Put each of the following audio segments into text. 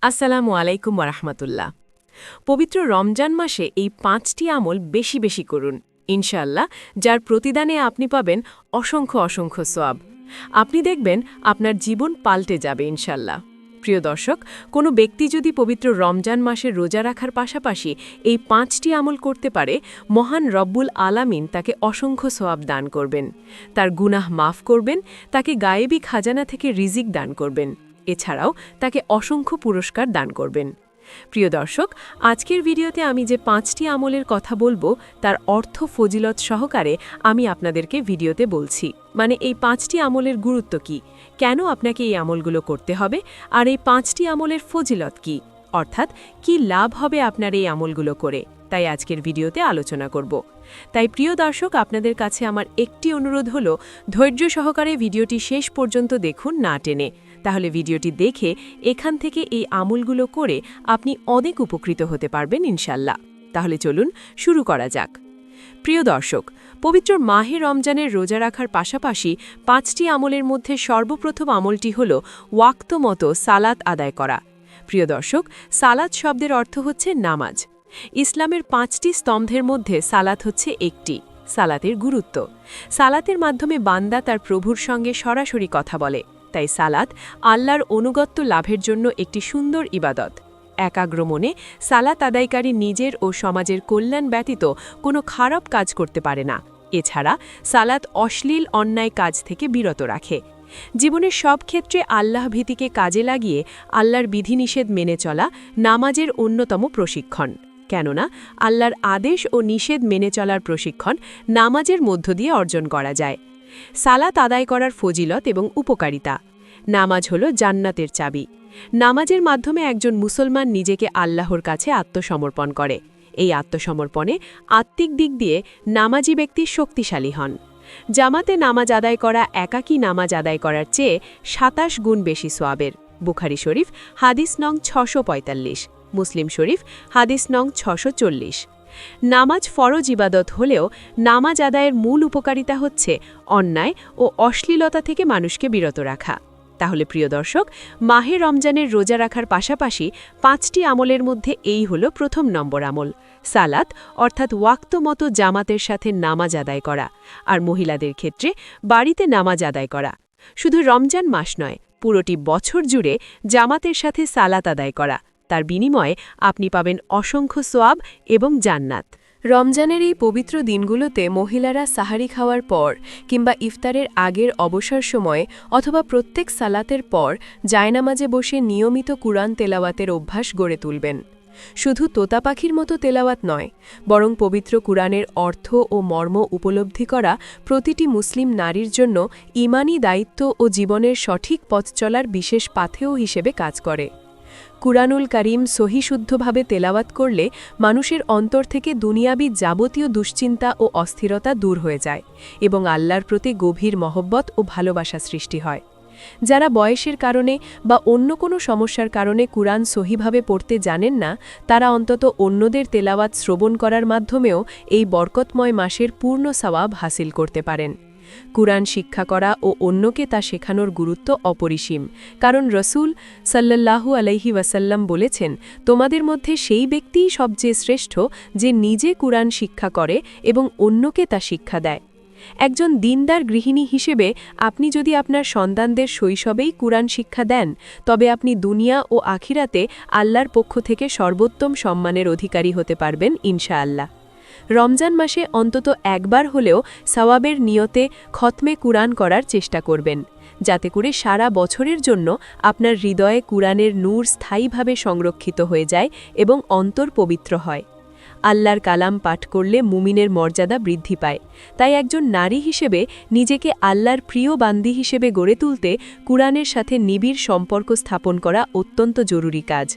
আসসালামু আলাইকুম ওরহমতুল্লাহ। পবিত্র রমজান মাসে এই ৫টি আমল বেশি বেশি করুন ইনশাআল্লাহ, যার প্রতিদানে আপনি পাবেন অসংখ্য অসংখ্য সওয়াব। আপনি দেখবেন আপনার জীবন পাল্টে যাবে ইনশাআল্লাহ। প্রিয় দর্শক, কোনো ব্যক্তি যদি পবিত্র রমজান মাসে রোজা রাখার পাশাপাশি এই ৫টি আমল করতে পারে, মহান রব্বুল আলামিন তাকে অসংখ্য সওয়াব দান করবেন, তার গুনাহ মাফ করবেন, তাকে গায়েবী খাজানা থেকে রিজিক দান করবেন, এছাড়াও তাকে অসংখ্য পুরস্কার দান করবেন। প্রিয় দর্শক, আজকের ভিডিওতে আমি যে ৫টি আমলের কথা বলবো তার অর্থ ফজিলত সহকারে আমি আপনাদেরকে ভিডিওতে বলছি। মানে এই ৫টি আমলের গুরুত্ব কি, কেন আপনাকে এই আমলগুলো করতে হবে, আর এই ৫টি আমলের ফজিলত কি, অর্থাৎ কি লাভ হবে আপনার এই আমলগুলো করে, তাই আজকের ভিডিওতে আলোচনা করব। তাই প্রিয় দর্শক, আপনাদের কাছে আমার একটি অনুরোধ হলো, ধৈর্য সহকারে ভিডিওটি শেষ পর্যন্ত দেখুন, না টেনে। তাহলে ভিডিওটি দেখে এখান থেকে এই আমলগুলো করে আপনি অনেক উপকৃত হতে পারবেন ইনশাল্লাহ। তাহলে চলুন শুরু করা যাক। প্রিয় দর্শক, পবিত্র মাহে রমজানের রোজা রাখার পাশাপাশি ৫টি আমলের মধ্যে সর্বপ্রথম আমলটি হল ওয়াক্ত মতো সালাত আদায় করা। প্রিয় দর্শক, সালাত শব্দের অর্থ হচ্ছে নামাজ। ইসলামের ৫টি স্তম্ভের মধ্যে সালাত হচ্ছে একটি। সালাতের গুরুত্ব: সালাতের মাধ্যমে বান্দা তার প্রভুর সঙ্গে সরাসরি কথা বলে, তাই সালাত আল্লাহর অনুগত্য লাভের জন্য একটি সুন্দর ইবাদত। একাগ্র মনে সালাত আদায়কারী নিজের ও সমাজের কল্যাণ ব্যতীত কোনো খারাপ কাজ করতে পারে না। এছাড়া সালাত অশ্লীল অন্যায় কাজ থেকে বিরত রাখে। জীবনের সব ক্ষেত্রে আল্লাহ ভীতিকে কাজে লাগিয়ে আল্লাহর বিধিনিষেধ মেনে চলা নামাজের অন্যতম প্রশিক্ষণ। কেননা আল্লাহর আদেশ ও নিষেধ মেনে চলার প্রশিক্ষণ নামাজের মধ্য দিয়ে অর্জন করা যায়। সালাত আদায় করার ফজিলত এবং উপকারিতা: নামাজ হল জান্নাতের চাবি। নামাজের মাধ্যমে একজন মুসলমান নিজেকে আল্লাহর কাছে আত্মসমর্পণ করে। এই আত্মসমর্পণে আত্মিক দিক দিয়ে নামাজি ব্যক্তি শক্তিশালী হন। জামাতে নামাজ আদায় করা একাকী নামাজ আদায় করার চেয়ে ২৭ গুণ বেশি সোয়াবের। বুখারী শরীফ হাদিস নং ৬৪৫, মুসলিম শরীফ হাদিস নং ৬৪০। নামাজ ফরজ ইবাদত হলেও নামাজ আদায়ের মূল উপকারিতা হচ্ছে অন্যায় ও অশ্লীলতা থেকে মানুষকে বিরত রাখা। তাহলে প্রিয় দর্শক, মাহে রমজানের রোজা রাখার পাশাপাশি ৫টি আমলের মধ্যে এই হল প্রথম নম্বর আমল, সালাত, অর্থাৎ ওয়াক্ত মতো জামাতের সাথে নামাজ আদায় করা। আর মহিলাদের ক্ষেত্রে বাড়িতে নামাজ আদায় করা। শুধু রমজান মাস নয়, পুরোটি বছর জুড়ে জামাতের সাথে সালাত আদায় করা। তার বিনিময়ে আপনি পাবেন অসংখ্য সোয়াব এবং জান্নাত। রমজানের এই পবিত্র দিনগুলোতে মহিলারা সাহারি খাওয়ার পর কিংবা ইফতারের আগের অবসর সময়ে অথবা প্রত্যেক সালাতের পর জায়নামাজে বসে নিয়মিত কুরআন তেলাওয়াতের অভ্যাস গড়ে তুলবেন। শুধু তোতা পাখির মতো তেলাওয়াত নয়, বরং পবিত্র কুরআনের অর্থ ও মর্ম উপলব্ধি করা প্রতিটি মুসলিম নারীর জন্য ঈমানী দায়িত্ব ও জীবনের সঠিক পথ চলার বিশেষ পাথেয় হিসেবে কাজ করে। কুরআনুল কারীম সহিশুদ্ধভাবে তেলাওয়াত করলে মানুষের অন্তর থেকে দুনিয়াবি যাবতীয় দুশ্চিন্তা ও অস্থিরতা দূর হয়ে যায় এবং আল্লাহর প্রতি গভীর মহব্বত ও ভালোবাসা সৃষ্টি হয়। যারা বয়সের কারণে বা অন্য কোনো সমস্যার কারণে কুরআন সহিভাবে পড়তে জানেন না, তারা অন্তত অন্যদের তেলাওয়াত শ্রবণ করার মাধ্যমেও এই বরকতময় মাসের পূর্ণ সওয়াব হাসিল করতে পারেন। কুরআন শিক্ষা করা ও অন্যকে তা শেখানোর গুরুত্ব অপরিসীম, কারণ রসূল সাল্লাল্লাহু আলাইহি ওয়াসাল্লাম বলেছেন, তোমাদের মধ্যে সেই ব্যক্তিই সবচেয়ে শ্রেষ্ঠ যে নিজে কুরআন শিক্ষা করে এবং অন্যকে তা শিক্ষা দেয়। একজন দিনদার গৃহিণী হিসেবে আপনি যদি আপনার সন্তানদের শৈশবেই কুরআন শিক্ষা দেন, তবে আপনি দুনিয়া ও আখিরাতে আল্লাহর পক্ষ থেকে সর্বোত্তম সম্মানের অধিকারী হতে পারবেন ইনশাআল্লাহ। রমজান মাসে অন্তত একবার হলেও সওয়াবের নিয়তে খতমে কুরআন করার চেষ্টা করবেন, যাতে করে সারা বছরের জন্য আপনার হৃদয়ে কুরআনের নূর স্থায়ীভাবে সংরক্ষিত হয়ে যায় এবং অন্তর পবিত্র হয়। আল্লাহর কালাম পাঠ করলে মুমিনের মর্যাদা বৃদ্ধি পায়। তাই একজন নারী হিসেবে নিজেকে আল্লাহর প্রিয় বান্দি হিসেবে গড়ে তুলতে কুরআনের সাথে নিবিড় সম্পর্ক স্থাপন করা অত্যন্ত জরুরি কাজ।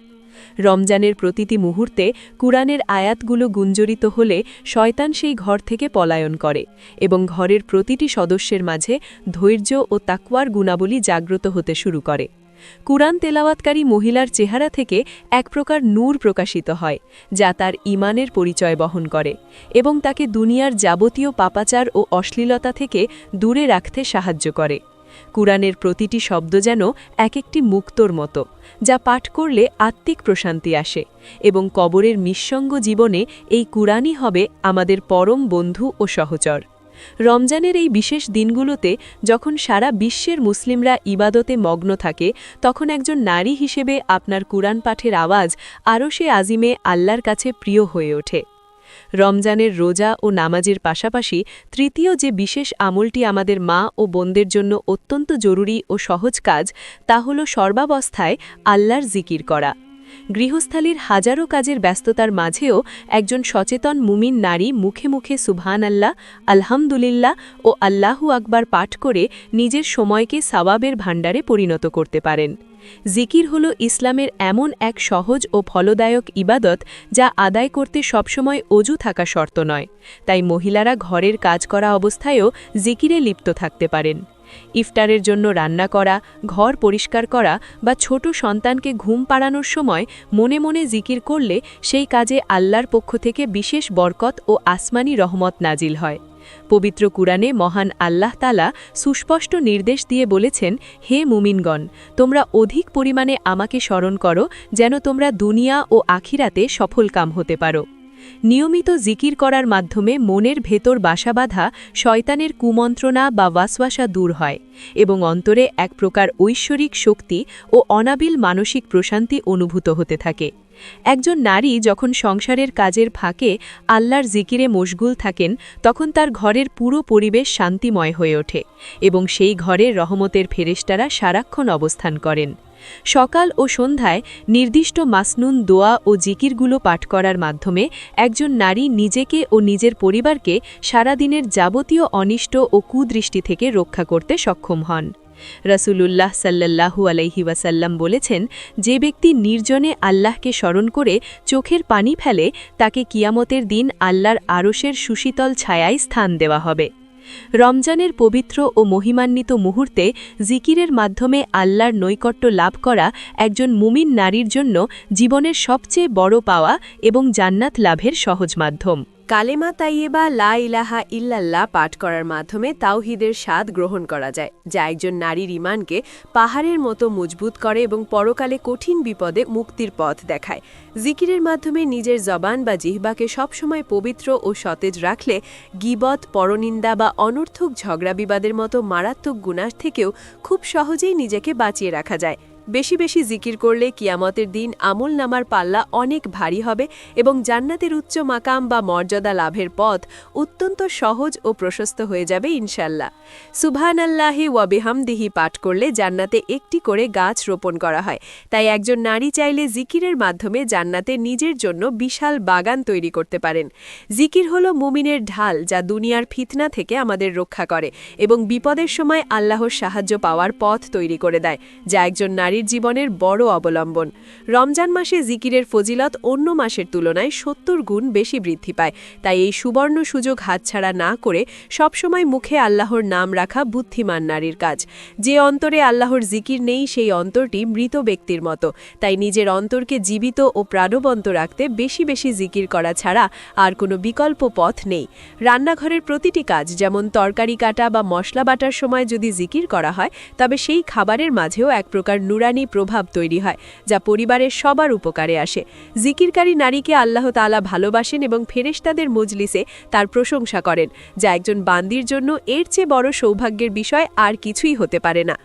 রমজানের প্রতিটি মুহূর্তে কুরআনের আয়াতগুলো গুঞ্জরিত হলে শয়তান সেই ঘর থেকে পলায়ন করে এবং ঘরের প্রতিটি সদস্যের মাঝে ধৈর্য ও তাকওয়ার গুণাবলী জাগ্রত হতে শুরু করে। কুরআন তেলাওয়াতকারী মহিলার চেহারা থেকে এক প্রকার নূর প্রকাশিত হয়, যা তার ঈমানের পরিচয় বহন করে এবং তাকে দুনিয়ার যাবতীয় পাপাচার ও অশ্লীলতা থেকে দূরে রাখতে সাহায্য করে। কুরআনের প্রতিটি শব্দ যেন এক একটি মুক্তোর মতো, যা পাঠ করলে আত্মিক প্রশান্তি আসে, এবং কবরের নিঃসঙ্গ জীবনে এই কুরআনই হবে আমাদের পরম বন্ধু ও সহচর। রমজানের এই বিশেষ দিনগুলোতে যখন সারা বিশ্বের মুসলিমরা ইবাদতে মগ্ন থাকে, তখন একজন নারী হিসেবে আপনার কুরআন পাঠের আওয়াজ আরশে আজিমে আল্লাহর কাছে প্রিয় হয়ে ওঠে। রমজানের রোজা ও নামাজের পাশাপাশি তৃতীয় যে বিশেষ আমলটি আমাদের মা ও বোনদের জন্য অত্যন্ত জরুরি ও সহজ কাজ, তা হল সর্বাবস্থায় আল্লাহর জিকির করা। গৃহস্থালির হাজারো কাজের ব্যস্ততার মাঝেও একজন সচেতন মুমিন নারী মুখে মুখে সুবহানাল্লাহ, আলহামদুলিল্লাহ ও আল্লাহু আকবার পাঠ করে নিজের সময়কে সাওয়াবের ভাণ্ডারে পরিণত করতে পারেন। জিকির হল ইসলামের এমন এক সহজ ও ফলদায়ক ইবাদত, যা আদায় করতে সবসময় অজু থাকা শর্ত নয়। তাই মহিলারা ঘরের কাজ করা অবস্থায়ও জিকিরে লিপ্ত থাকতে পারেন। ইফতারের জন্য রান্না করা, ঘর পরিষ্কার করা বা ছোট সন্তানকে ঘুম পাড়ানোর সময় মনে মনে জিকির করলে সেই কাজে আল্লাহর পক্ষ থেকে বিশেষ বরকত ও আসমানি রহমত নাজিল হয়। পবিত্র কুরআনে মহান আল্লাহ তাআলা সুস্পষ্ট নির্দেশ দিয়ে বলেছেন, হে মুমিনগণ, তোমরা অধিক পরিমাণে আমাকে স্মরণ করো, যেন তোমরা দুনিয়া ও আখিরাতে সফলকাম হতে পারো। নিয়মিত জিকির করার মাধ্যমে মনের ভেতর বাসা বাঁধা শয়তানের কুমন্ত্রণা বা ওয়াসওয়াসা দূর হয় এবং অন্তরে এক প্রকার ঐশ্বরিক শক্তি ও অনাবিল মানসিক প্রশান্তি অনুভূত হতে থাকে। একজন নারী যখন সংসারের কাজের ফাঁকে আল্লাহর জিকিরে মশগুল থাকেন, তখন তার ঘরের পুরো পরিবেশ শান্তিময় হয়ে ওঠে এবং সেই ঘরে রহমতের ফেরেশতারা সারাক্ষণ অবস্থান করেন। সকাল ও সন্ধ্যায় নির্দিষ্ট মাসনুন দোয়া ও জিকিরগুলো পাঠ করার মাধ্যমে একজন নারী নিজেকে ও নিজের পরিবারকে সারাদিনের যাবতীয় অনিষ্ট ও কুদৃষ্টি থেকে রক্ষা করতে সক্ষম হন। রাসূলুল্লাহ সাল্লাল্লাহু আলাইহি ওয়াসাল্লাম বলেছেন, যে ব্যক্তি নির্জনে আল্লাহকে স্মরণ করে চোখের পানি ফেলে, তাকে কিয়ামতের দিন আল্লাহর আরশের সুশীতল ছায়ায় স্থান দেওয়া হবে। রমজানের পবিত্র ও মহিমান্বিত মুহূর্তে জিকিরের মাধ্যমে আল্লাহর নৈকট্য লাভ করা একজন মুমিন নারীর জন্য জীবনের সবচেয়ে বড় পাওয়া এবং জান্নাত লাভের সহজ মাধ্যম। কালেমা তাইয়েবা লা ইলাহা ইল্লাল্লাহ পাঠ করার মাধ্যমে তাওহীদের স্বাদ গ্রহণ করা যায়, যা একজন নারীর ঈমানকে পাহাড়ের মতো মজবুত করে এবং পরকালে কঠিন বিপদে মুক্তির পথ দেখায়। জিকিরের মাধ্যমে নিজের জবান বা জিহ্বাকে সবসময় পবিত্র ও সতেজ রাখলে গীবত, পরনিন্দা বা অনর্থক ঝগড়া বিবাদের মতো মারাত্মক গুনাহ থেকেও খুব সহজেই নিজেকে বাঁচিয়ে রাখা যায়। বেশি বেশি জিকির করলে কিয়ামতের দিন আমল নামার পাল্লা অনেক ভারী হবে এবং জান্নাতের উচ্চ মাকাম বা মর্যাদা লাভের পথ অত্যন্ত সহজ ও প্রশস্ত হয়ে যাবে ইনশাল্লাহ। সুবহানাল্লাহি ওয়া বিহামদিহি পাঠ করলে জান্নাতে একটি করে গাছ রোপণ করা হয়। তাই একজন নারী চাইলে জিকিরের মাধ্যমে জান্নাতে নিজের জন্য বিশাল বাগান তৈরি করতে পারেন। জিকির হলো মুমিনের ঢাল, যা দুনিয়ার ফিতনা থেকে আমাদের রক্ষা করে এবং বিপদের সময় আল্লাহর সাহায্য পাওয়ার পথ তৈরি করে দেয়, যা একজন নারীর জীবনের বড় অবলম্বন। রমজান মাসে জিকিরের ফজিলত অন্য মাসের তুলনায় ৭০ গুণ বেশি বৃদ্ধি পায়। তাই এই সুবর্ণ সুযোগ হাতছাড়া না করে সবসময় মুখে আল্লাহর নাম রাখা বুদ্ধিমান নারীর কাজ। যে অন্তরে আল্লাহর জিকির নেই, সেই অন্তরটি মৃত ব্যক্তির মতো। তাই নিজের অন্তরকে জীবিত ও প্রাণবন্ত রাখতে বেশি বেশি জিকির করা ছাড়া আর কোনো বিকল্প পথ নেই। রান্নাঘরের প্রতিটি কাজ, যেমন তরকারি কাটা বা মশলা বাটার সময় যদি জিকির করা হয়, তবে সেই খাবারের মাঝেও এক প্রকার নুরানি প্রভাব তৈরি হয়, যা পরিবারের সবার উপকারে আসে। জিকিরকারী নারীকে আল্লাহ তাআলা ভালোবাসেন এবং ফেরেশতাদের মজলিসে তার প্রশংসা করেন, যা একজন বান্দির জন্য এর চেয়ে বড় সৌভাগ্যের বিষয় আর কিছুই হতে পারে না।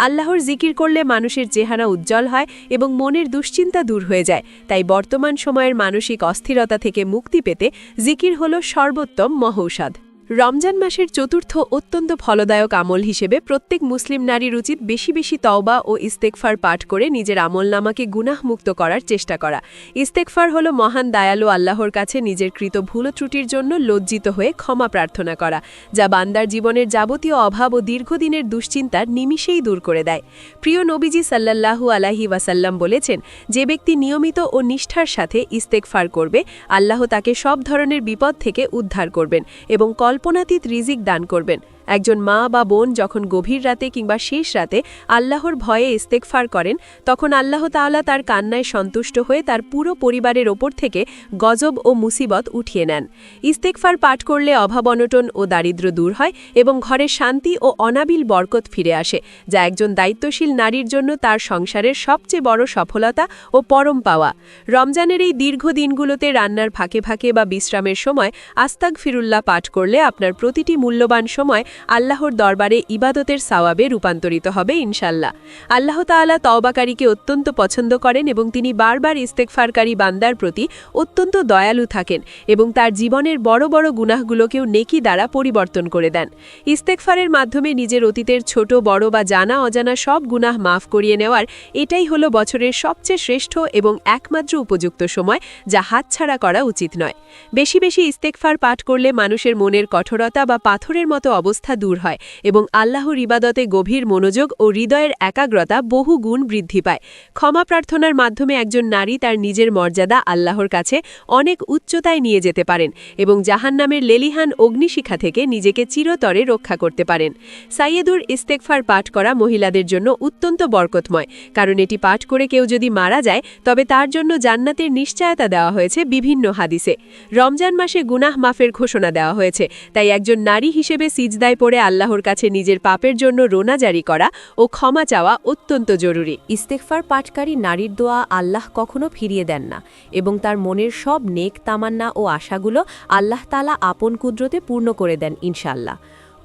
আল্লাহর জিকির করলে মানুষের চেহারা উজ্জ্বল হয় এবং মনের দুশ্চিন্তা দূর হয়ে যায়। তাই বর্তমান সময়ের মানসিক অস্থিরতা থেকে মুক্তি পেতে জিকির হল সর্বোত্তম মহৌষধ। রমজান মাসের চতুর্থ অত্যন্ত ফলদায়ক আমল হিসেবে প্রত্যেক মুসলিম নারীর উচিত বেশি বেশি তওবা ও ইস্তেগফার পাঠ করে নিজের আমলনামাকে গুনাহমুক্ত করার চেষ্টা করা। ইস্তেগফার হল মহান দয়ালু আল্লাহর কাছে নিজের কৃত ভুল ত্রুটির জন্য লজ্জিত হয়ে ক্ষমা প্রার্থনা করা, যা বান্দার জীবনের যাবতীয় অভাব ও দীর্ঘদিনের দুশ্চিন্তার নিমিষেই দূর করে দেয়। প্রিয় নবীজি সাল্লাল্লাহু আলাইহি ওয়াসাল্লাম বলেছেন, যে ব্যক্তি নিয়মিত ও নিষ্ঠার সাথে ইস্তেগফার করবে, আল্লাহ তাকে সব ধরনের বিপদ থেকে উদ্ধার করবেন এবং কল্পনাতীত রিজিক দান করবেন। একজন মা বা বোন যখন গভীর রাতে কিংবা শেষ রাতে আল্লাহর ভয়ে ইস্তেগফার করেন, তখন আল্লাহ তাআলা তার কান্নায় সন্তুষ্ট হয়ে তার পুরো পরিবারের ওপর থেকে গজব ও মুসিবত উঠিয়ে নেন। ইস্তেগফার পাঠ করলে অভাব অনটন ও দারিদ্র্য দূর হয় এবং ঘরে শান্তি ও অনাবিল বরকত ফিরে আসে, যা একজন দায়িত্বশীল নারীর জন্য তার সংসারের সবচেয়ে বড় সফলতা ও পরম পাওয়া। রমজানের এই দীর্ঘ দিনগুলোতে রান্নার ফাঁকে ফাঁকে বা বিশ্রামের সময় আস্তাগফিরুল্লাহ পাঠ করলে আপনার প্রতিটি মূল্যবান সময় আল্লাহর দরবারে ইবাদতের সওয়াবে রূপান্তরিত হবে ইনশাল্লাহ। আল্লাহ তাআলা তওবাকারীকে অত্যন্ত পছন্দ করেন এবং তিনি বারবার ইস্তেগফারকারী বান্দার প্রতি অত্যন্ত দয়ালু থাকেন এবং তার জীবনের বড় বড় গুনাহগুলোকেও নেকি দ্বারা পরিবর্তন করে দেন। ইস্তেগফারের মাধ্যমে নিজের অতীতের ছোট বড় বা জানা অজানা সব গুনাহ মাফ করিয়ে নেওয়ার এটাই হলো বছরের সবচেয়ে শ্রেষ্ঠ এবং একমাত্র উপযুক্ত সময়, যা হাতছাড়া করা উচিত নয়। বেশি বেশি ইস্তেগফার পাঠ করলে মানুষের মনের কঠোরতা বা পাথরের মতো অবস্থা দূর হয় এবং আল্লাহর ইবাদতে গভীর মনোযোগ ও হৃদয়ের একাগ্রতা বহু গুণ বৃদ্ধি পায়। ক্ষমা প্রার্থনার মাধ্যমে একজন নারী তার নিজের মর্যাদা আল্লাহর কাছে অনেক উচ্চতায় নিয়ে যেতে পারেন এবং জাহান্নামের লেলিহান অগ্নিশিখা থেকে নিজেকে চিরতরে রক্ষা করতে পারেন। সাইয়েদুর ইস্তেগফার পাঠ করা মহিলাদের জন্য অত্যন্ত বরকতময়, কারণ এটি পাঠ করে কেউ যদি মারা যায় তবে তার জন্য জান্নাতের নিশ্চয়তা দেওয়া হয়েছে বিভিন্ন হাদিসে। রমজান মাসে গুনাহ মাফের ঘোষণা দেওয়া হয়েছে, তাই একজন নারী হিসেবে সিজদায় পড়ে আল্লাহর কাছে নিজের পাপের জন্য রোনা জারি করা ও ক্ষমা চাওয়া অত্যন্ত জরুরি। ইস্তেগফার পাঠকারী নারীর দোয়া আল্লাহ কখনো ফিরিয়ে দেন না এবং তার মনের সব নেক তামান্না ও আশাগুলো আল্লাহ তাআলা আপন কুদরতে পূর্ণ করে দেন ইনশাআল্লাহ।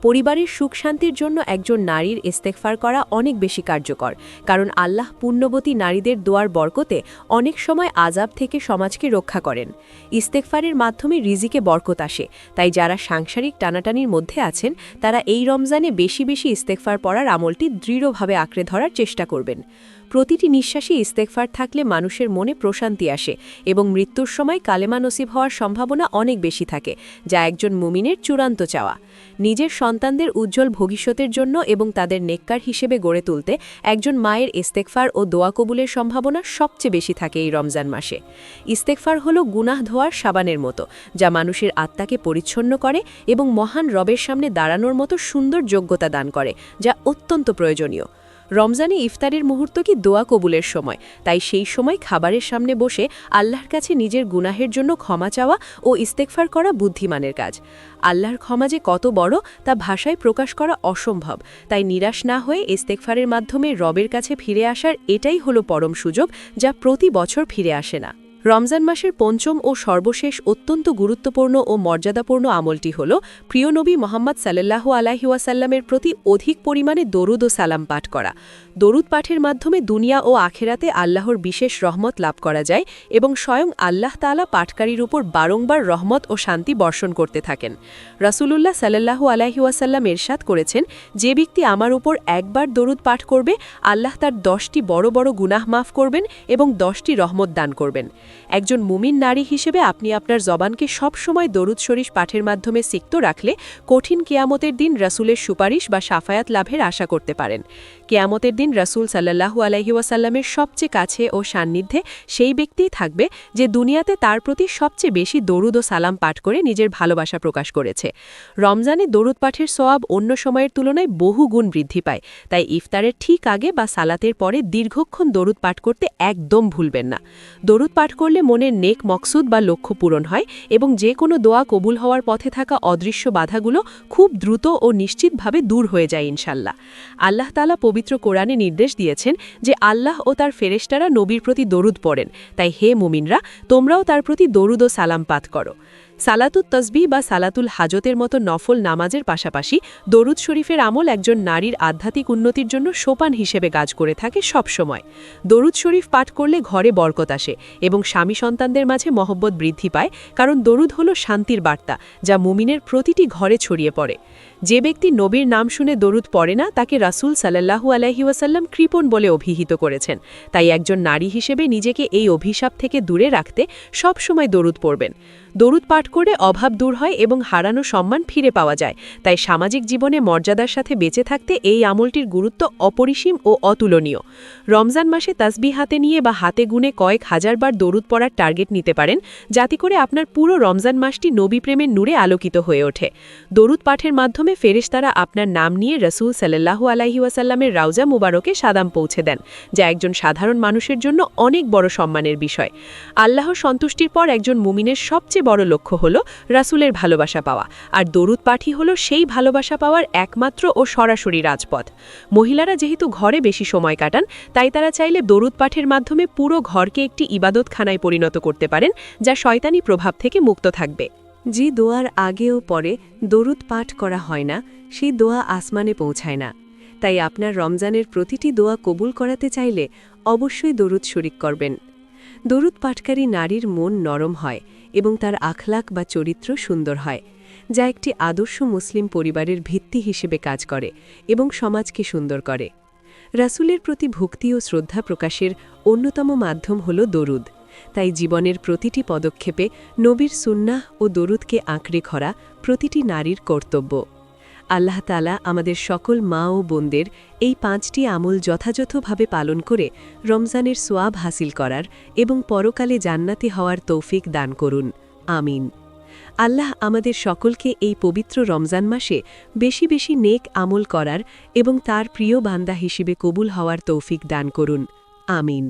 পরিবারের সুখ শান্তির জন্য একজন নারীর ইস্তেগফার করা অনেক বেশি কার্যকর, কারণ আল্লাহ পুণ্যবতী নারীদের দোয়ার বরকতে অনেক সময় আযাব থেকে সমাজকে রক্ষা করেন। ইস্তেগফারের মাধ্যমে রিজিকে বরকত আসে, তাই যারা সাংসারিক টানাটানির মধ্যে আছেন তারা এই রমজানে বেশি বেশি ইস্তেগফার পড়ার আমলটি দৃঢ়ভাবে আঁকড়ে ধরার চেষ্টা করবেন। প্রতিটি নিঃশ্বাসে ইস্তেগফার থাকলে মানুষের মনে প্রশান্তি আসে এবং মৃত্যুর সময় কালেমা নসিব হওয়ার সম্ভাবনা অনেক বেশি থাকে, যা একজন মুমিনের চূড়ান্ত চাওয়া। নিজের সন্তানদের উজ্জ্বল ভবিষ্যতের জন্য এবং তাদের নেককার হিসেবে গড়ে তুলতে একজন মায়ের ইস্তেগফার ও দোয়া কবুলের সম্ভাবনা সবচেয়ে বেশি থাকে এই রমজান মাসে। ইস্তেগফার হলো গুনাহ ধোয়ার সাবানের মতো, যা মানুষের আত্মাকে পরিচ্ছন্ন করে এবং মহান রবের সামনে দাঁড়ানোর মতো সুন্দর যোগ্যতা দান করে, যা অত্যন্ত প্রয়োজনীয়। রমজানে ইফতারের মুহূর্ত কি দোয়া কবুলের সময়, তাই সেই সময় খাবারের সামনে বসে আল্লাহর কাছে নিজের গুনাহের জন্য ক্ষমা চাওয়া ও ইস্তেগফার করা বুদ্ধিমানের কাজ। আল্লাহর ক্ষমা যে কত বড় তা ভাষায় প্রকাশ করা অসম্ভব, তাই নিরাশ না হয়ে ইস্তেগফারের মাধ্যমে রবের কাছে ফিরে আসার এটাই হলো পরম সুযোগ, যা প্রতি বছর ফিরে আসে না। রমজান মাসের পঞ্চম ও সর্বশেষ অত্যন্ত গুরুত্বপূর্ণ ও মর্যাদাপূর্ণ আমলটি হল প্রিয় নবী মুহাম্মদ সাল্লাল্লাহু আলাইহি ওয়াসাল্লামের প্রতি অধিক পরিমাণে দরুদ ও সালাম পাঠ করা। দরুদ পাঠের মাধ্যমে দুনিয়া ও আখেরাতে আল্লাহর বিশেষ রহমত লাভ করা যায় এবং স্বয়ং আল্লাহ তাআলা পাঠকারীর উপর বারংবার রহমত ও শান্তি বর্ষণ করতে থাকেন। রাসূলুল্লাহ সাল্লাল্লাহু আলাইহি ওয়াসাল্লাম ইরশাদ করেছেন, যে ব্যক্তি আমার উপর একবার দরুদ পাঠ করবে আল্লাহ তার 10টি বড় বড় গুনাহ মাফ করবেন এবং 10টি রহমত দান করবেন। একজন মুমিন নারী হিসেবে আপনি আপনার জবানকে সবসময় দরুদ শরীফ পাঠের মাধ্যমে সিক্ত রাখলে কঠিন কিয়ামতের দিন রাসূলের সুপারিশ বা শাফায়াত লাভের আশা করতে পারেন। কিয়ামতের দিন রাসূল সাল্লাল্লাহু আলাইহি ওয়াসাল্লামের সবচেয়ে কাছে ও সান্নিধ্যে সেই ব্যক্তিই থাকবে যে দুনিয়াতে তার প্রতি সবচেয়ে বেশি দরুদ ও সালাম পাঠ করে নিজের ভালোবাসা প্রকাশ করেছে। রমজানে দরুদ পাঠের সওয়াব অন্য সময়ের তুলনায় বহু গুণ বৃদ্ধি পায়, তাই ইফতারের ঠিক আগে বা সালাতের পরে দীর্ঘক্ষণ দরুদ পাঠ করতে একদম ভুলবেন না। দরুদ পাঠ করলে মনের নেক মকসুদ বা লক্ষ্য পূরণ হয় এবং যে কোনো দোয়া কবুল হওয়ার পথে থাকা অদৃশ্য বাধাগুলো খুব দ্রুত ও নিশ্চিতভাবে দূর হয়ে যায় ইনশাল্লাহ। আল্লাহ তাআলা পবিত্র কোরআনে নির্দেশ দিয়েছেন যে আল্লাহ ও তার ফেরেশতারা নবীর প্রতি দরুদ পড়েন, তাই হে মুমিনরা তোমরাও তার প্রতি দরুদ ও সালাম পাঠ করো। সালাতুত তসবিহ বা সালাতুল হাজতের মতো নফল নামাজের পাশাপাশি দরুদ শরীফের আমল একজন নারীর আধ্যাত্মিক উন্নতির জন্য সোপান হিসেবে কাজ করে থাকে সব সময়। দরুদ শরীফ পাঠ করলে ঘরে বরকত আসে এবং স্বামী সন্তানদের মাঝে মহব্বত বৃদ্ধি পায়, কারণ দরুদ হলো শান্তির বার্তা যা মুমিনের প্রতিটি ঘরে ছড়িয়ে পড়ে। যে ব্যক্তি নবীর নাম শুনে দরুদ পড়ে না তাকে রাসূল সাল্লাল্লাহু আলাইহি ওয়াসাল্লাম কৃপণ বলে অভিহিত করেছেন, তাই একজন নারী হিসেবে নিজেকে এই অভিশাপ থেকে দূরে রাখতে সব সময় দরুদ পড়বেন। দরুদ পাঠ করে অভাব দূর হয় এবং হারানো সম্মান ফিরে পাওয়া যায়, তাই সামাজিক জীবনে মর্যাদার সাথে বেঁচে থাকতে এই আমলটির গুরুত্ব অপরিসীম ও অতুলনীয়। রমজান মাসে তাসবিহ হাতে নিয়ে বা হাতে গুনে কয়েক হাজারবার দরুদ পড়ার টার্গেট নিতে পারেন, যাতে করে আপনার পুরো রমজান মাসটি নবী প্রেমের নূরে আলোকিত হয়ে ওঠে। দরুদ পাঠের মাধ্যমে মাধ্যমে ফেরেশতারা আপনার নাম নিয়ে রসুল সাল্লাল্লাহু আলাইহি ওয়াসাল্লামের রাউজা মুবারকে সালাম পৌঁছে দেন, যা একজন সাধারণ মানুষের জন্য অনেক বড় সম্মানের বিষয়। আল্লাহর সন্তুষ্টির পর একজন মুমিনের সবচেয়ে বড় লক্ষ্য হল রাসূলের ভালোবাসা পাওয়া, আর দরুদ পাঠই হল সেই ভালোবাসা পাওয়ার একমাত্র ও সরাসরি রাজপথ। মহিলারা যেহেতু ঘরে বেশি সময় কাটান, তাই তারা চাইলে দরুদ পাঠের মাধ্যমে পুরো ঘরকে একটি ইবাদতখানায় পরিণত করতে পারেন, যা শয়তানি প্রভাব থেকে মুক্ত থাকবে। যে দোয়ার আগে ও পরে দরুদ পাঠ করা হয় না, সেই দোয়া আসমানে পৌঁছায় না। তাই আপনার রমজানের প্রতিটি দোয়া কবুল করাতে চাইলে অবশ্যই দরুদ শরীক করবেন। দরুদ পাঠকারী নারীর মন নরম হয় এবং তার আখলাক বা চরিত্র সুন্দর হয়, যা একটি আদর্শ মুসলিম পরিবারের ভিত্তি হিসেবে কাজ করে এবং সমাজকে সুন্দর করে। রাসূলের প্রতি ভক্তি ও শ্রদ্ধা প্রকাশের অন্যতম মাধ্যম হল দরুদ। তাই জীবনের প্রতিটি পদক্ষেপে নবীর সুন্নাহ ও দরুদকে আঁকড়ে ধরা প্রতিটি নারীর কর্তব্য। আল্লাহ তাআলা আমাদের সকল মা ও বোনদের এই 5টি আমল যথাযথভাবে পালন করে রমজানের সোয়াব হাসিল করার এবং পরকালে জান্নাতি হওয়ার তৌফিক দান করুন। আমিন। আল্লাহ আমাদের সকলকে এই পবিত্র রমজান মাসে বেশি বেশি নেক আমল করার এবং তার প্রিয় বান্দা হিসেবে কবুল হওয়ার তৌফিক দান করুন। আমিন।